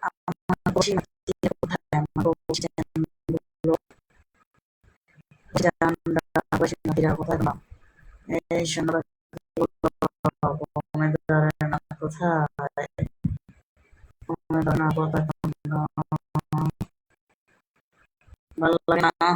আমার বসি মাতিরা কোথায়? আমার বসি জানগুলো বসি মাতিরা কোথায় গেল? এই সোনা ঘুমে ধরে না কোথায়? ঘুমে ধরে না কোথায়? ভালো লাগে না।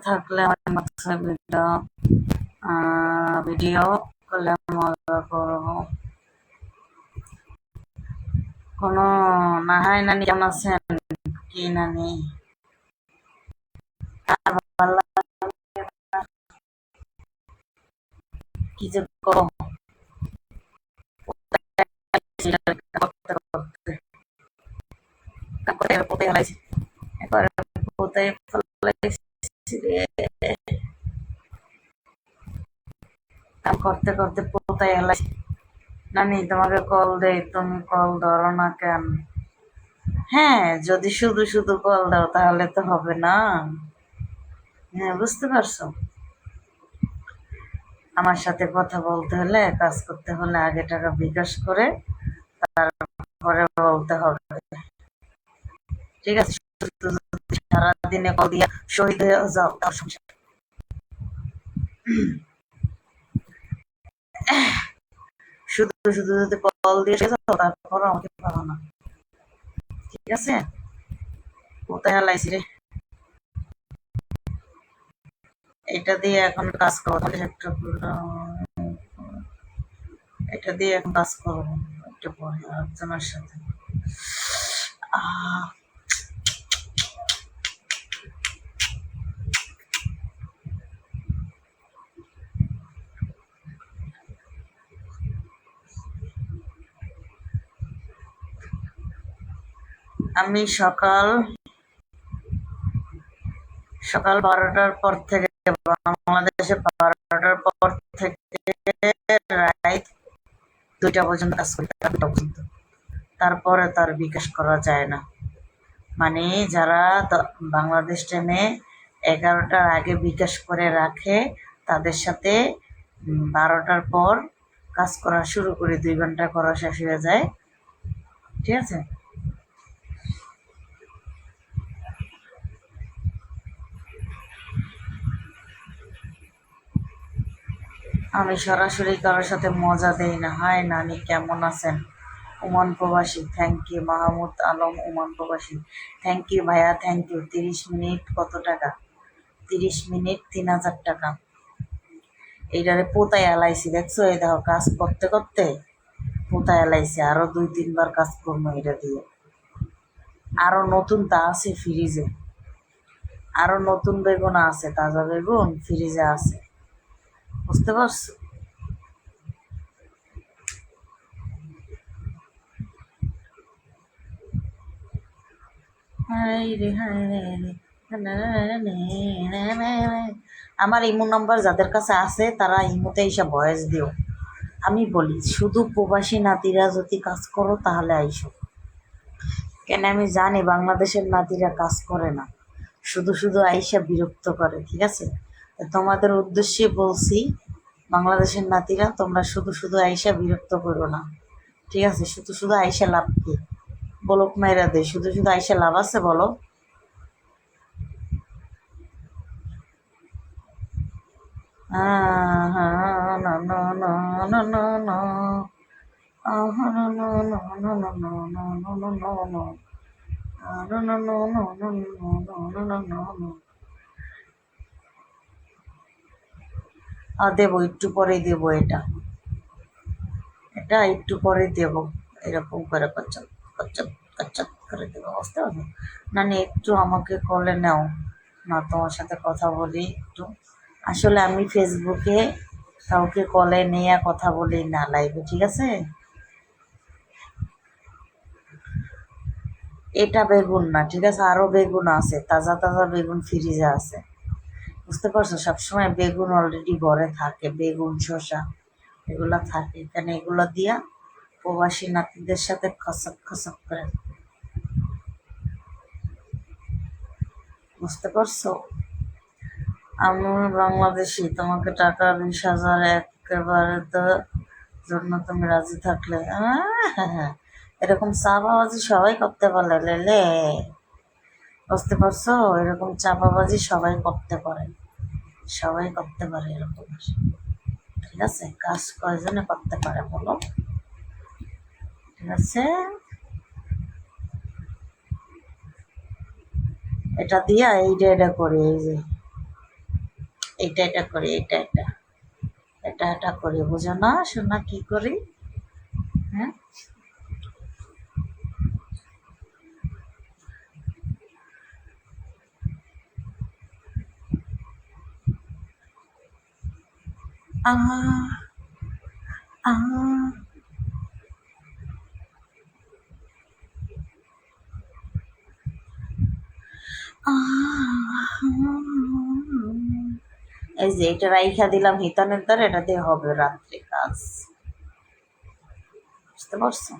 থাকলে আমার মাথায় ভিডিও করলে মজা করবো। কোনো নাহাই নানি কেমন আছেন? কি নানি আর ভালো কি যে করো পোতে হারাইছি একবার পোতে ফেলাইছি রে, কাম করতে করতে পোতে হারাইছি। নানি তোমাকে কল দেই, তুমি কল ধরো না কেন? হ্যাঁ, যদি শুধু শুধু কল দাও তাহলে তো হবে না। হ্যাঁ, বুঝতে পারছো? আমার সাথে কথা বলতে হলে, কাজ করতে হলে আগে টাকা বিকাশ করে তারপরে বলতে হবে, ঠিক আছে? সারাদিনে কল দিয়া শহীদ হয়ে যাও তার সংসার। শুধু শুধু যদি কল দিয়ে যাও তারপরও আমাকে পাবো না, ঠিক আছে? কোথায় হালাইছি রে, এটা দিয়ে এখন কাজ করবো, এটা দিয়ে এখন কাজ করবো একটু পরে আরেকজনের সাথে। আমি সকাল 12টার পর থেকে, বাংলাদেশে 12টার পর থেকে রাত 2টা পর্যন্ত কাজ করি, 2টা পর্যন্ত। তারপরে তার বিকাশ করা যায় না। মানে যারা বাংলাদেশ টাইমে 11টার আগে বিকাশ করে রাখে তাদের সাথে 12টার পর কাজ করা শুরু করে 2 ঘন্টা করা শেষ হয়ে যায়, ঠিক আছে? আমি সরাসরি কারোর সাথে মজা দেই না। হাই নানি, কেমন আছেন? ওমান প্রবাসী, thank you. Mahmud Alam, Oman প্রবাসী, থ্যাংক ইউ ভাইয়া, থ্যাংক ইউ। 30 মিনিট কত টাকা? 30 মিনিট 3000 টাকা। এইটারে পোতায় এলাইছি, দেখছো? এই দেখো কাজ করতে করতে পোতায় এলাইছি। আরো 2-3 বার কাজ করবো এটা দিয়ে। আরো নতুন তা আছে ফ্রিজে, আরো নতুন বেগুন আছে, তাজা বেগুন ফ্রিজে আছে, বুঝতে পারছো? আমার ইমো নাম্বার যাদের কাছে আছে তারা ইমোতে এসে ভয়েস দিও। আমি বলি শুধু প্রবাসী নাতিরা যদি কাজ করো তাহলে আইসো, কেন আমি জানি বাংলাদেশের নাতিরা কাজ করে না, শুধু শুধু আইসা বিরক্ত করে, ঠিক আছে? তোমাদের উদ্দেশ্যে বলছি, বাংলাদেশের নাতিরা তোমরা শুধু শুধু আইসা বিরক্ত করো না, ঠিক আছে? শুধু শুধু আইসা লাভ কি? বলক মাইরা দে, শুধু শুধু আইসা লাভ আছে বলো? দেবো, একটু পরেই দেবো। এটা এটা একটু পরে দেবো, এরকম করে কচ্চপ কচ্চপ কচ্চপ করে দেবো, বুঝতে পারছো? নানি একটু আমাকে কলে নাও না, তোমার সাথে কথা বলি একটু। আসলে আমি ফেসবুকে কাউকে কলে নিয়ে কথা বলি না লাইভে, ঠিক আছে? এটা বেগুন না, ঠিক আছে, আরো বেগুন আছে, তাজা তাজা বেগুন ফ্রিজে আছে। বুঝতে পারছো, সবসময় বেগুন অলরেডি ঘরে থাকে, বেগুন শসা এগুলা থাকে এখানে, এগুলো দিয়া প্রবাসী নাতিদের সাথে খসক খসক করে। বুঝতে পারছো, আমি বাংলাদেশি, তোমাকে টাকা 20,000 একেবারে জন্য তুমি রাজি থাকলে এরকম চাপাবাজি সবাই করতে পারে লেলে। বুঝতে পারছো, এরকম চাপাবাজি সবাই করতে পারে, সবাই করতে পারে এরকম। ঠিক আছে, কাজ কয়জনে করতে পারে বলো? ঠিক আছে, এটা দিয়া এইটা এটা করি, এই যে এইটা এটা করি, এটা এটা এটা এটা করি, বুঝো না শোনা কি করি? হ্যাঁ, আহ আহ এই যে এটা রাইখা দিলাম হিতানের দ্বারা, এটা দিয়ে হবে রাত্রে কাজ। বুঝতে পারছো,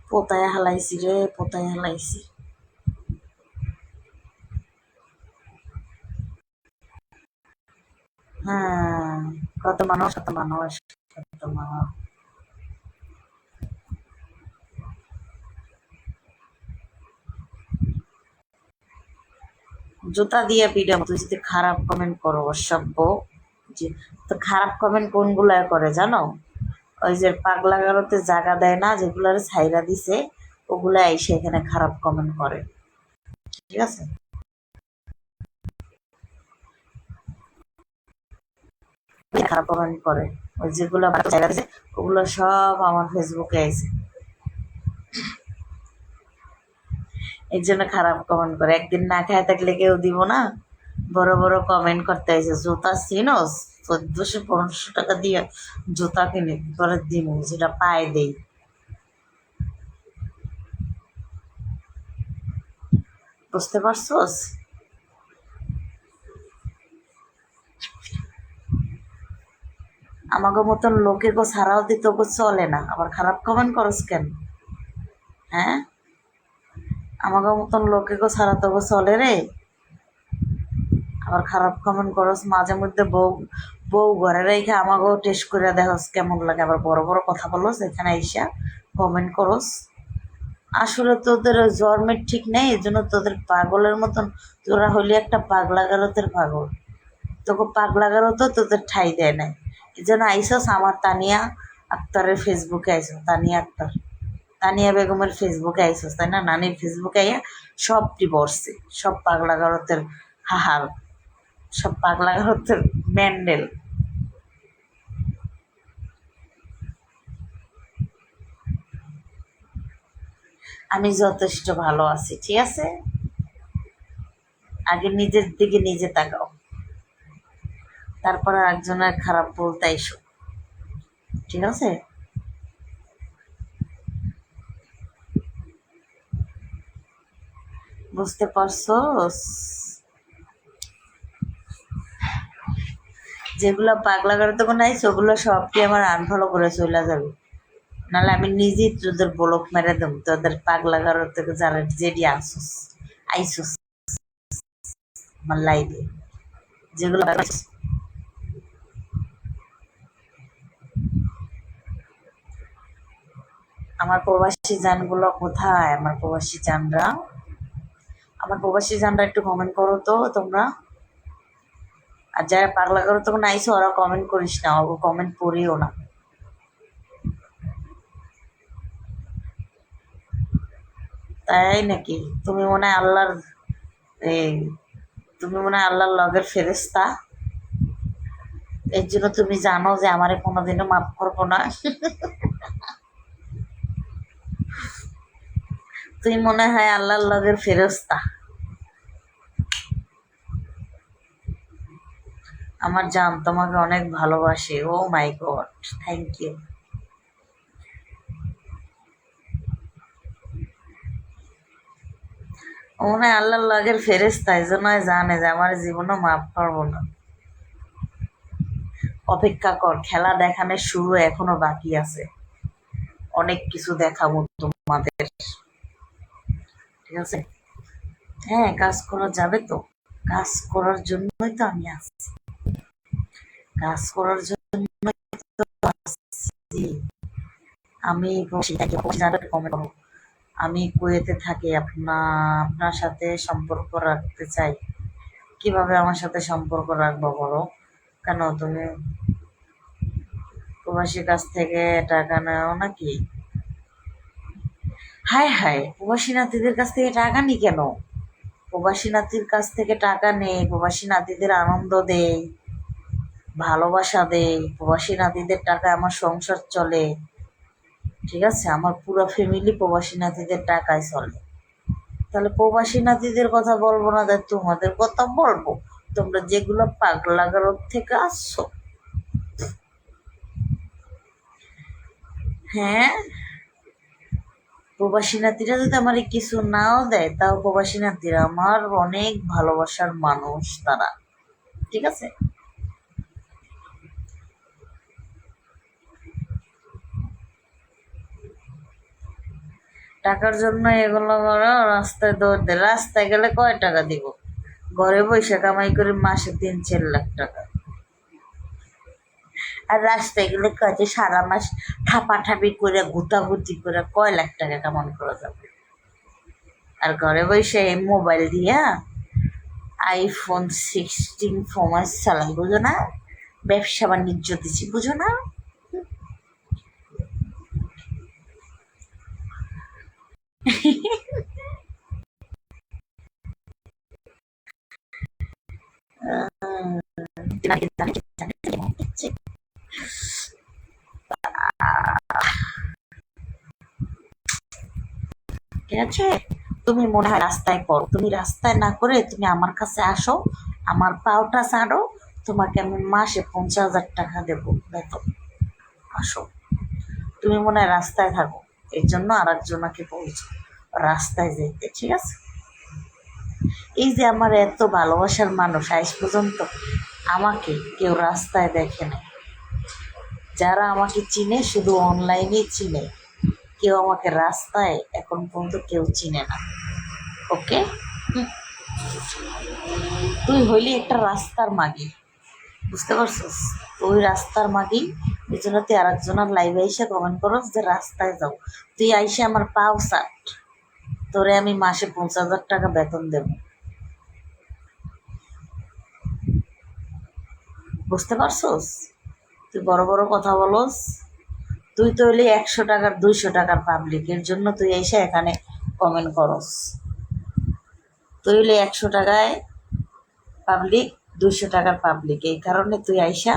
পোতায় হালাইছি রে, পোতায় হালাইছি। হ্যাঁ, কত মানুষ, কত মানুষ, কত মানুষ। জুতা দিয়ে পিটাবো তুই যদি খারাপ কমেন্ট করো, অসভ্য। যে তো খারাপ কমেন্ট কোনগুলা করে জানো? ওই যে পাগলা গারোতে জায়গা দেয় না, যেগুলার ছাইরা দিছে ওগুলা এসে এখানে খারাপ কমেন্ট করে। ঠিক আছে, খারাপ কমেন্ট করে, ওই যেগুলো ছাইরা দিছে ওগুলো সব আমার ফেসবুকে আইছে, এর জন্য খারাপ কমেন্ট করে। একদিন না খায় থাকলে কেউ দিব না, বড় বড় কমেন্ট করতে আইছে। জুতা চিনোস, 1400-1500 টাকা দিয়ে জুতা কিনে করে দিব, যেটা পায়ে দেই। বুঝতে পারছোস, আমাকে মতন লোকে গো ছাড়াও দিত গো চলে না, আবার খারাপ কমেন্ট করস কেন? হ্যাঁ, আমাকে মতন লোকে গো ছাড়া তো গো চলে রে, আবার খারাপ কমেন্ট করস মাঝে মধ্যে। বউ বউ ঘরে রেখে আমাকেও টেস্ট করে দেখস কেমন লাগে, আবার বড় বড় কথা বলস এখানে আইসা কমেন্ট করস। আসলে তোদের ওই জন্মের ঠিক নেই, এই জন্য তোদের পাগলের মতন, তোরা হলি একটা পাগলা গারতের পাগল, তোকে পাগলা গারতও তোদের ঠাই দেয় নাই। এই জন্য আইসস আমার তানিয়া আক্তারের ফেসবুকে আইসস, তানিয়া আক্তার, তানিয়া বেগমের ফেসবুকে আইসস, তাই না? নানির ফেসবুকে আইয়া সব ডিভোর্সে, সব পাগলা গারতের হাহার, সব পাগলা গারতের ম্যান্ডেল। আমি যথেষ্ট ভালো আছি, ঠিক আছে, আগে নিজের দিকে নিজে তাকাও, তারপর একজনের খারাপ বলতে আইসো। ঠিক আছে, বুঝতে পারছো? যেগুলো পাগলা করে তখন আইস ওগুলো সবটি আমার আনফলো করে চলে যাবে, নাহলে আমি নিজেই তোদের ব্লক মেরে দেবো, তোদের পাগলা গারো থেকে যারা যেটি আসুস আইসুস আমার লাইফে, যেগুলো আমার প্রবাসী জানগুলো কোথায়? আমার প্রবাসী জানরা, আমার প্রবাসী জানরা একটু কমেন্ট করো তো তোমরা। আর যারা পাগলা করো তখন আইসো ওরা কমেন্ট করিস না, ও কমেন্ট পড়িও না। তাই নাকি? তুমি মনে হয় আল্লাহর, এই তুমি মনে হয় আল্লাহর লগের ফেরেশতা, এর জন্য তুমি জানো যে আমারে কোনোদিনও মাফ করবো না। তুই মনে হয় আল্লাহর লগের ফেরেশতা। আমার জান তোমাকে অনেক ভালোবাসে, ও মাই গড, থ্যাংক ইউ। মনে হয় আল্লাহর লাগের ফেরেস্তা, এই জন্য জানে যে আমার জীবনও মাফ করবো না। অপেক্ষা কর, খেলা দেখানোর শুরু এখনো বাকি আছে, অনেক কিছু দেখাবো তোমাদের, ঠিক আছে? হ্যাঁ, কাজ করা যাবে তো, কাজ করার জন্যই তো আমি আসছি, কাজ করার জন্যই তো আসছি। আমি কমেন্ট করো, আমি কুয়েতে থাকি, আপনার সাথে সম্পর্ক রাখতে চাই। কিভাবে আমার সাথে সম্পর্ক রাখবো বলো? কেন তুমি প্রবাসীর কাছ থেকে টাকা নেও নাকি? হায় হায়, প্রবাসী নাতিদের কাছ থেকে টাকা নি কেন? প্রবাসী নাতির কাছ থেকে টাকা নেই, প্রবাসী নাতিদের আনন্দ দেই, ভালোবাসা দেই, প্রবাসী নাতিদের টাকা আমার সংসার চলে, ঠিক আছে? আমার পুরো ফ্যামিলি প্রবাসী নাতিদের টাকায় চলে। তাহলে প্রবাসী নাতিদের কথা বলবো না, তাই তোমাদের কথা বলবো? তোমরা যেগুলো পাগলা গারদ থেকে আসছো। হ্যাঁ, প্রবাসী নাতিরা যদি আমার কিছু নাও দেয়, তাও প্রবাসী নাতিরা আমার অনেক ভালোবাসার মানুষ তারা, ঠিক আছে? টাকার জন্য এগুলো করো, রাস্তায় দৌড় দে, রাস্তায় গেলে কয় টাকা দিব? ঘরে বসে কামাই করে মাসে 3-4 লাখ টাকা। আর রাস্তায় গেলে কাজে সারা মাস ঠাপাঠাপি করে গুতাগুতি করে কয় লাখ টাকা কামাই করা যাবে? আর ঘরে বসে মোবাইল দিয়া iPhone 16 Pro Max চালাই, বুঝো না? ব্যবসা বাণিজ্য দিচ্ছি, বুঝো না? ঠিক আছে? তুমি মনে হয় রাস্তায় করো, তুমি রাস্তায় না করে তুমি আমার কাছে আসো, আমার পাওটা ছাড়ো, তোমাকে আমি মাসে 50,000 টাকা দেবো বেতন। আসো। তুমি মনে হয় রাস্তায় থাকো, এই জন্য আর একজনকে বলছো রাস্তায় যেতে, ঠিক আছে? এই যে আমার এত ভালোবাসার মানুষ, আজ পর্যন্ত আমাকে কেউ রাস্তায় দেখে না। যারা আমাকে চিনে শুধু অনলাইনে চিনে, কেউ আমাকে রাস্তায় এখন পর্যন্ত কেউ চিনে না। ওকে? তুই হইলি একটা রাস্তার মাগি, বুঝতে পারছিস? তুই রাস্তার মাগি, এই জন্য তুই আর একজনের লাইভে এসে কমেন্ট করস যে রাস্তায় যাও। তুই আইসে আমার পাও সাট, তোরে আমি মাসে 50,000 টাকা বেতন দেব, বুঝতে পারছস? তুই বড় বড় কথা বলস। তুই তো হইলি 100 টাকার 200 টাকার পাবলিক, এর জন্য তুই এসে এখানে কমেন্ট করস। তুই হইলি 100 টাকায় পাবলিক, 200 টাকার পাবলিক, এই কারণে তুই আইসা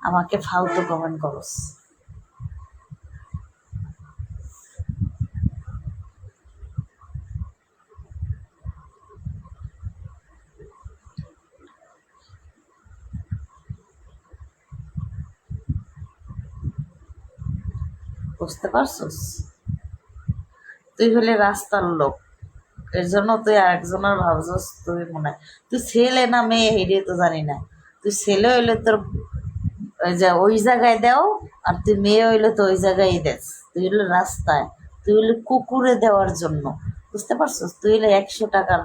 আমাকে ফালতু কমেন্ট করস। বুঝতে পারছস? তুই হলে রাস্তার লোক, এর জন্য তুই আরেকজনের ভাবছস তুই মনে হয় তুই ছেলে না মেয়ে হেরে তো জানি না। তুই ছেলে হইলে তোর ওই যে ওই জায়গায় দেও, আর তুই মেয়ে হইলে তো ওই জায়গায় দেস। তুই হলে রাস্তায়, তুই হলে কুকুরে দেওয়ার জন্য, বুঝতে পারছস? তুই হলে 100 টাকার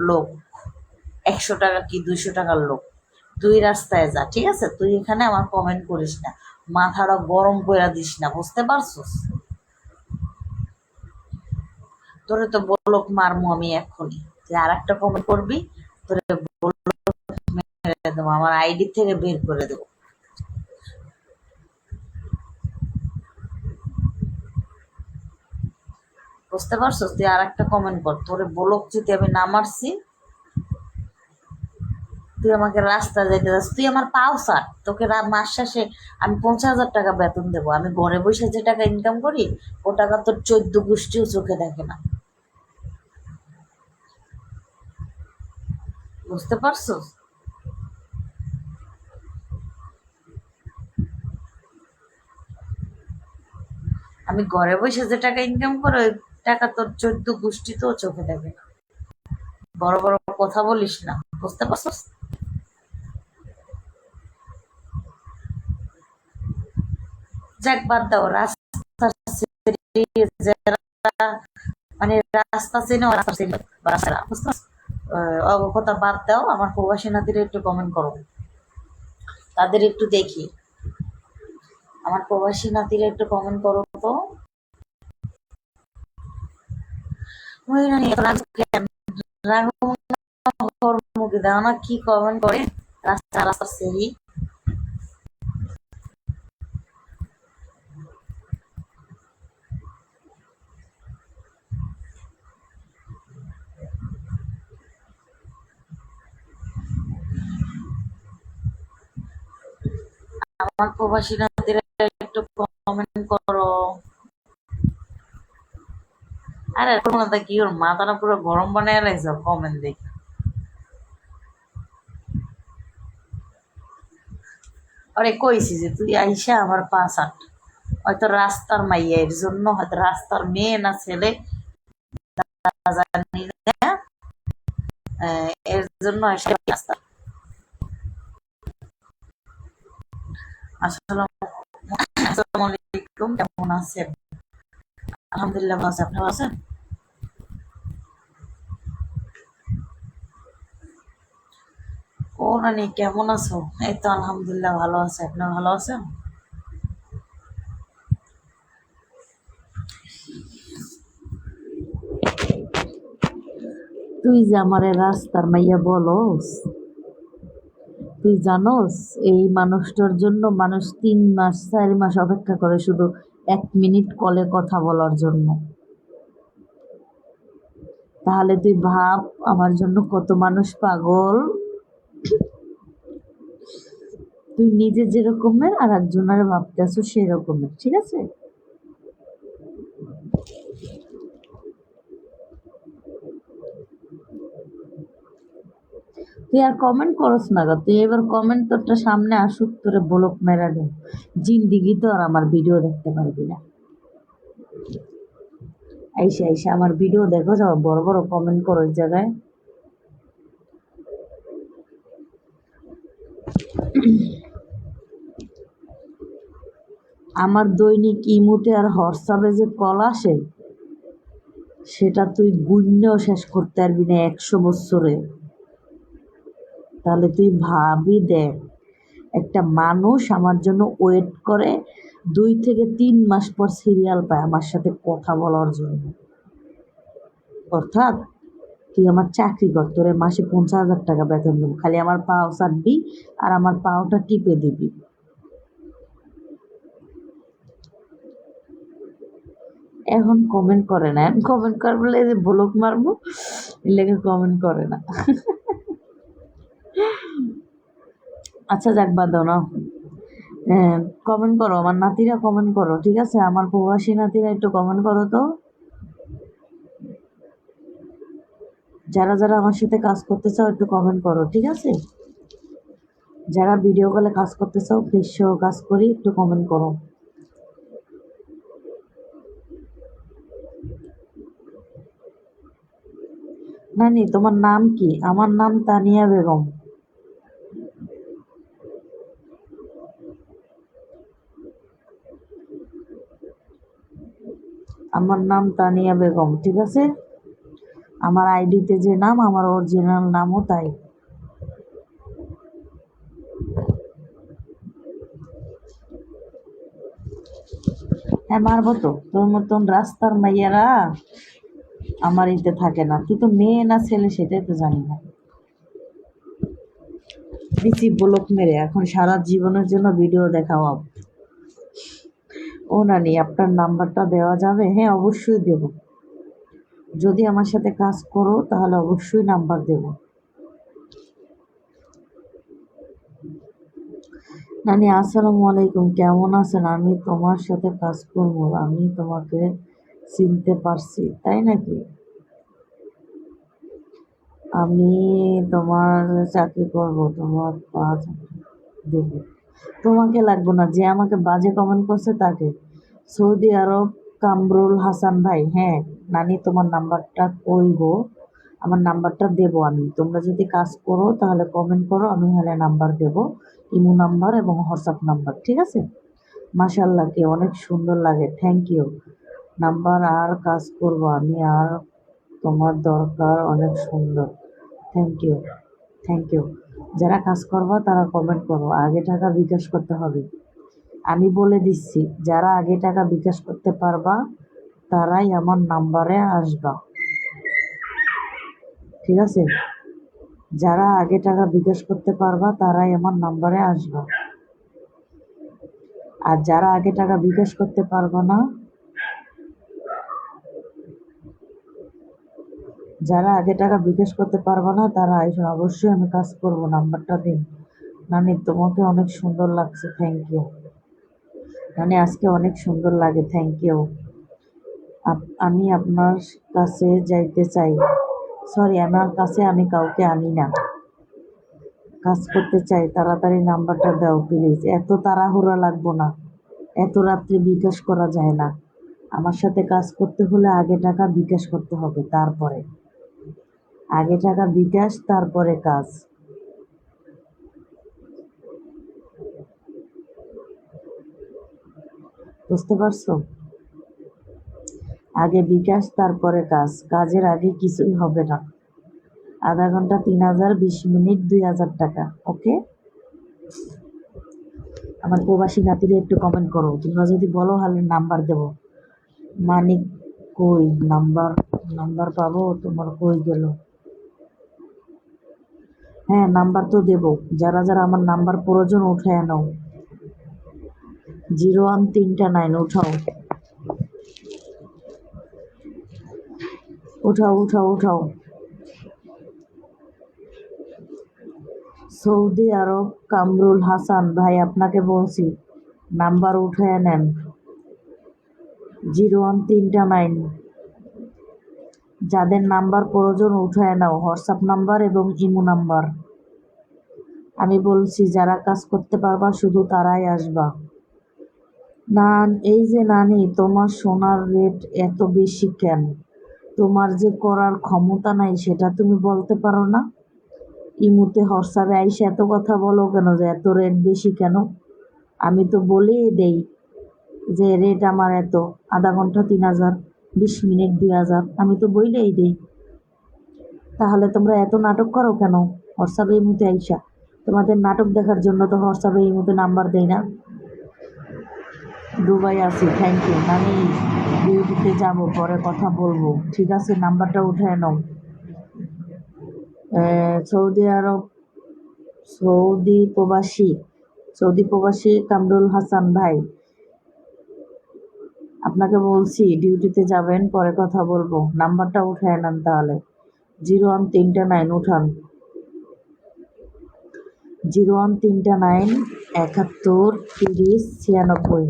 লোক, 100 টাকা কি 200 টাকার লোক। তুই রাস্তায় যা, ঠিক আছে? তুই এখানে আমার কমেন্ট করিস না, মাথাটা গরম করে দিস না, বুঝতে পারছস? তোরে তো বলক মারমু আমি এক্ষুনি, তুই আর একটা কমেন্ট করবি, তোরে বলক মেরে দেবো, আমার আইডি থেকে বের করে দেবো, বুঝতে পারছস? তুই আর একটা কমেন্ট কর, তোরে বলক যদি আমি না মারছি, তুই আমাকে রাস্তা যাইতে যাস, তুই আমার পাও সার, তোকে মাস শেষে আমি 50,000 টাকা বেতন দেবো। আমি ঘরে বসে যে টাকা ইনকাম করি, ও টাকা তোর 14 গোষ্ঠীও চোখে দেখে না, বুঝতে পারছস? আমি ঘরে বসে যে টাকা ইনকাম করে টাকা তোর 14 গোষ্ঠী তো চোখে দেবে না। বড় বড় কথা বলিস না, বুঝতে পারছস? যাক বাদ দাও, রাস্তার যারা মানে রাস্তা চেনে রাস্তা চেনে রাস্তা বুঝতে পারছো? কথা বাদ দাও, আমার প্রবাসী নাতিরা একটু কমেন্ট করো, তাদের একটু দেখি। আমার প্রবাসী নাতিরা একটু কমেন্ট করো তো। ওই না এত রাগ কেন? রাগ মুখে দাও না, কি কমেন্ট করে রাস্তা রাস্তা সেই। আমার প্রবাসী নাতিরা একটু কমেন্ট করো। আরে এখন না কি ওর মাথাটা পুরো গরম বানায় লাগছে কমেন্ট দেখে। আরে কইছি যে তুই আইসা আমার পাঁচ আট, হয়তো রাস্তার মাইয়া, এর জন্য হয়তো রাস্তার মেয়ে না ছেলে জানি না, এর জন্য এসে রাস্তা। আসসালামু আলাইকুম, কেমন আছেন? আলহামদুলিল্লাহ ভালো আছি, আপনি ভালো আছেন? ও নানি কেমন আছো? এই তো আলহামদুলিল্লাহ ভালো আছে, আপনি ভালো আছেন? তুই যে আমারে রাস্তার মাইয়া বলস, তুই জানোস এই মানুষটার জন্য মানুষ 3 মাস 4 মাস অপেক্ষা করে শুধু 1 মিনিট কলে কথা বলার জন্য। তাহলে তুই ভাব আমার জন্য কত মানুষ পাগল। তুই নিজে যেরকমের আর একজনের ভাবতে আছো সেই রকমের, ঠিক আছে? তুই আর কমেন্ট করস না গো, তুই এবার কমেন্ট তোরটা সামনে আসুক, তোরে ব্লক মেরা দেব। জিন্দিগি তো আর আমার ভিডিও দেখতে পারবি না। আইসা আইসা আমার ভিডিও দেখো, সব বড় বড় কমেন্ট করো ওই জায়গায়। আমার দৈনিক ইমোতে আর হোয়াটসঅ্যাপে যে কল আসে, সেটা তুই গুণেও শেষ করতে পারবি না 100 বছরে। তাহলে তুই ভাবি দেখ, একটা মানুষ আমার জন্য ওয়েট করে 2 থেকে 3 মাস পর সিরিয়াল পায় আমার সাথে কথা বলার জন্য। অর্থাৎ তুই আমার চাকরি কর, তোরে মাসে 50,000 টাকা বেতন দেবো, খালি আমার পাও চাটবি আর আমার পাওটা টিপে দিবি। এখন কমেন্ট করে না, এখন কমেন্ট কর বলে যে ব্লক মারবো, এর লেগে কমেন্ট করে না। আচ্ছা যাক বাদ দাও না। কমেন্ট করো, আমার নাতিরা কমেন্ট করো, ঠিক আছে? আমার প্রবাসী নাতিরা একটু কমেন্ট করো তো। যারা যারা আমার সাথে কাজ করতে চাও একটু কমেন্ট করো, ঠিক আছে? যারা ভিডিও কলে কাজ করতে চাও, ফেস সহ কাজ করি, একটু কমেন্ট করো। নানি তোমার নাম কি? আমার নাম তানিয়া বেগম। আমার নাম তানিয়া বেগম, ঠিক আছে? আমার আইডিতে যে নাম, আমার অরিজিনাল নামও তাই। হ্যাঁ মারবো তো, তোর মতন রাস্তার মাইয়ারা আমার ইতে থাকে না। তুই তো মেয়ে না ছেলে সেটাই তো জানি না। দিচ্ছি ব্লক মেরে, এখন সারা জীবনের জন্য ভিডিও দেখাও। ও নানি আপনার নাম্বারটা দেওয়া যাবে? হ্যাঁ অবশ্যই দেব, যদি আমার সাথে কাজ করো তাহলে অবশ্যই নাম্বার দেব। নানি আসসালামু আলাইকুম, কেমন আছেন? আমি তোমার সাথে কাজ করবো, আমি তোমাকে চিনতে পারছি, তাই নাকি? আমি তোমার চাকরি করব, তোমার কাজ দেব। তোমাকে লাগবে না, যে আমাকে বাজে কমেন্ট করছে তাকে। সৌদি আরব, কামরুল হাসান ভাই, হ্যাঁ নানি তোমার নাম্বারটা কই গো? আমার নাম্বারটা দেবো আমি, তোমরা যদি কাজ করো তাহলে কমেন্ট করো, আমি হলে নাম্বার দেবো, ইমো নাম্বার এবং হোয়াটসঅ্যাপ নাম্বার, ঠিক আছে? মাশাল্লাহ, কে অনেক সুন্দর লাগে, থ্যাংক ইউ। নাম্বার আর কাজ করবো আমি, আর তোমার দরকার অনেক সুন্দর, থ্যাংক ইউ, থ্যাংক ইউ। যারা কাজ করবা তারা কমেন্ট করো, আগে টাকা বিকাশ করতে হবে। আমি বলে দিচ্ছি, যারা আগে টাকা বিকাশ করতে পারবা তারাই আমার নাম্বারে আসবা, ঠিক আছে? যারা আগে টাকা বিকাশ করতে পারবা তারাই আমার নাম্বারে আসবা, আর যারা আগে টাকা বিকাশ করতে পারবা না, যারা আগে টাকা বিকাশ করতে পারবা না তারা আইসো, অবশ্যই আমি কাজ করব, নাম্বারটা দিন। নানি তোমাকে অনেক সুন্দর লাগছে, থ্যাংক ইউ। নানি আজকে অনেক সুন্দর লাগে, থ্যাংক ইউ। আমি আপনার কাছে যাইতে চাই, সরি, আমার কাছে আমি কাউকে আনি না, কাজ করতে চাই, তাড়াতাড়ি নাম্বারটা দাও প্লিজ। এত তাড়াহুড়া লাগবো না, এত রাত্রে বিকাশ করা যায় না। আমার সাথে কাজ করতে হলে আগে টাকা বিকাশ করতে হবে, তারপরে আগে টাকা বিকাশ, তারপরে কাজ, বুঝতে পারছো? আগে বিকাশ, তারপরে কাজ, কাজের আগে কিছুই হবে না। আধা ঘন্টা 3000, 20 মিনিট 2000 টাকা, ওকে? আমার প্রবাসী নাতিরে একটু কমেন্ট করো, তোমরা যদি বলো তাহলে নাম্বার দেবো। মানিক কই? নাম্বার নাম্বার পাবো? তোমার কই গেল? হ্যাঁ, নাম্বার তো দেবো, যারা যারা আমার নাম্বার প্রয়োজন উঠায় নাও। 01329 উঠাও, উঠাও, উঠাও, উঠাও। সৌদি আরব কামরুল হাসান ভাই, আপনাকে বলছি নাম্বার উঠায় নেন। 01329, যাদের নাম্বার প্রয়োজন উঠায় নাও, হোয়াটসঅ্যাপ নাম্বার এবং ইমো নাম্বার। আমি বলছি যারা কাজ করতে পারবা শুধু তারাই আসবা। না, এই যে নানি, তোমার সোনার রেট এত বেশি কেন? তোমার যে করার ক্ষমতা নাই সেটা তুমি বলতে পারো না? ইমুতে হোয়াটসঅ্যাপে আইসে এত কথা বলো কেন যে এত রেট বেশি কেন? আমি তো বলেই দেই যে রেট আমার এত, আধা ঘন্টা 3000, 20 মিনিট 2000, আমি তো বইলেই দেই। তাহলে তোমরা এত নাটক করো কেন হোয়াটসঅ্যাপে ইমুতে আইসা? তোমাদের নাটক দেখার জন্য তো হোয়াটসঅ্যাপে ইমুতে নাম্বার দেই না। দুবাই আছি, থ্যাংক ইউ। আমি ডিউটিতে যাব, পরে কথা বলবো, ঠিক আছে? নাম্বারটা উঠায় নাও। সৌদি আরব, সৌদি প্রবাসী কামরুল হাসান ভাই, আপনাকে বলছি ডিউটিতে যাবেন, পরে কথা বলবো, নাম্বারটা উঠায় নেন তাহলে। 01329 উঠান, 01329 71 30 96,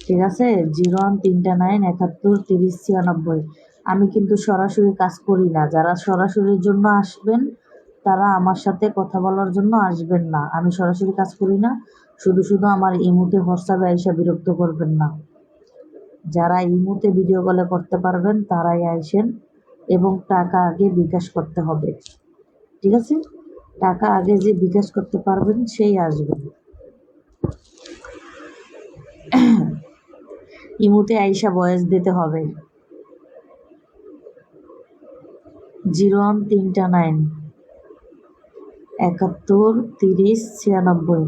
ঠিক আছে? 01329 71 30 96। আমি কিন্তু সরাসরি কাজ করি না, যারা সরাসরির জন্য আসবেন তারা আমার সাথে কথা বলার জন্য আসবেন না, আমি সরাসরি কাজ করি না। শুধু শুধু আমার ইমুতে হোয়াটসঅ্যাপে আইসা বিরক্ত করবেন না। যারা ইমুতে ভিডিও কলে করতে পারবেন তারাই আইসেন, এবং টাকা আগে বিকাশ করতে হবে, ঠিক আছে? টাকা আগে যে বিকাশ করতে পারবেন সেই আসবেন। ইমুতে আইসা ভয়েস দিতে হবে। 01329 71 30 96।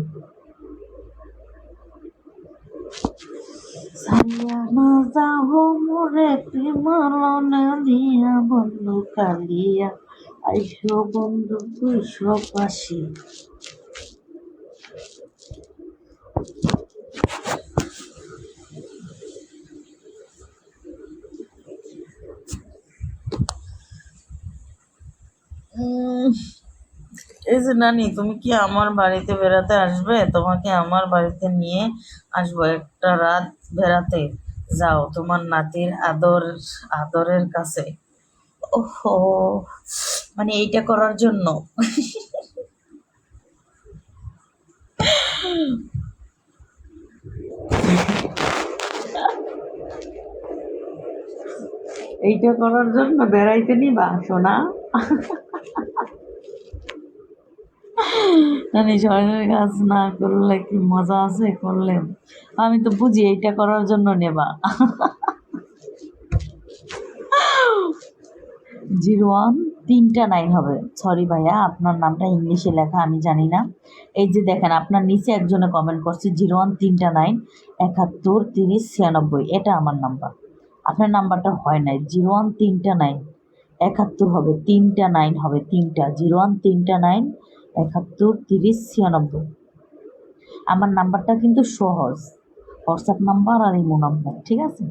ছাইয়া না যাও মোরে প্রেমালনে দিয়া, বন্ধু কালিয়া আইসো বন্ধু 285। এই যে নানি, তুমি কি আমার বাড়িতে বেড়াতে আসবে? তোমাকে আমার বাড়িতে নিয়ে আসবো একটা রাত বেড়াতে। যাও তোমার নাতির আদরের কাছে। ওহো, মানে এইটা করার জন্য? এইটা করার জন্য বেড়াইতে নিবা সোনা? মানে সরকারি কাজ না করলে কি মজা আছে, করলে আমি তো বুঝি এইটা করার জন্য নেবা। 01 3টা 9 হবে। সরি ভাইয়া, আপনার নামটা ইংলিশে লেখা আমি জানি না। এই যে দেখেন আপনার নিচে একজনে কমেন্ট করছে 01 3টা 9 71 30 96, এটা আমার নাম্বার। আপনার নাম্বারটা হয় নাই। 01 3টা 9 71 হবে, 3টা 9 হবে, 3টা 01 3টা 9 71 30 96। আমার নাম্বারটা কিন্তু সহজ, হোয়াটসঅ্যাপ নাম্বার আর ইমো নাম্বার, ঠিক আছে?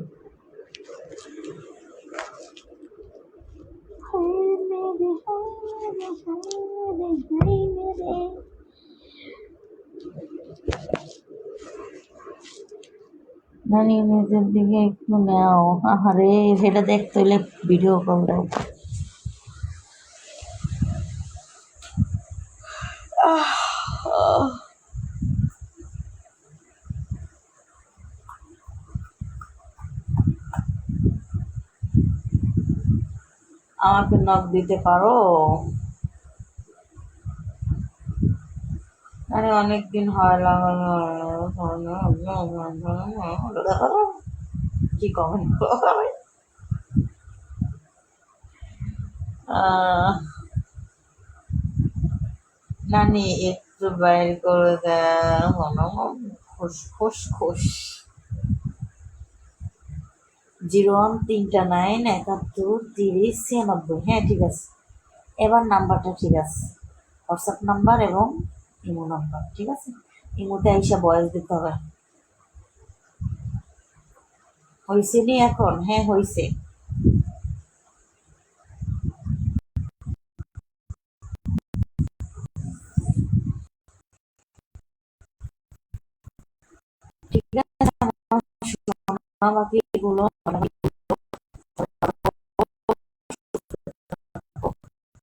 নানি নিজের দিকে একটু নেও। আহারে, সেটা দেখতে হইলে ভিডিও কল দাও। আমাকে নক দিতে পারো? আরে অনেকদিন হয় লাগানো, কি কমেন্ট করে? নানি একটু বাইর করে দেয়, খুশ খুশ খুশ। 01 3টা 9 71 30 96। হ্যাঁ ঠিক আছে, এবার নাম্বারটা ঠিক আছে। হোয়াটসঅ্যাপ নাম্বার এবং ইমো নাম্বার, ঠিক আছে? ইমোতে আইসা বয়স দিতে হবে। হয়েছে নি এখন? হ্যাঁ হয়েছে। ঠিক আছে, বাকি এগুলো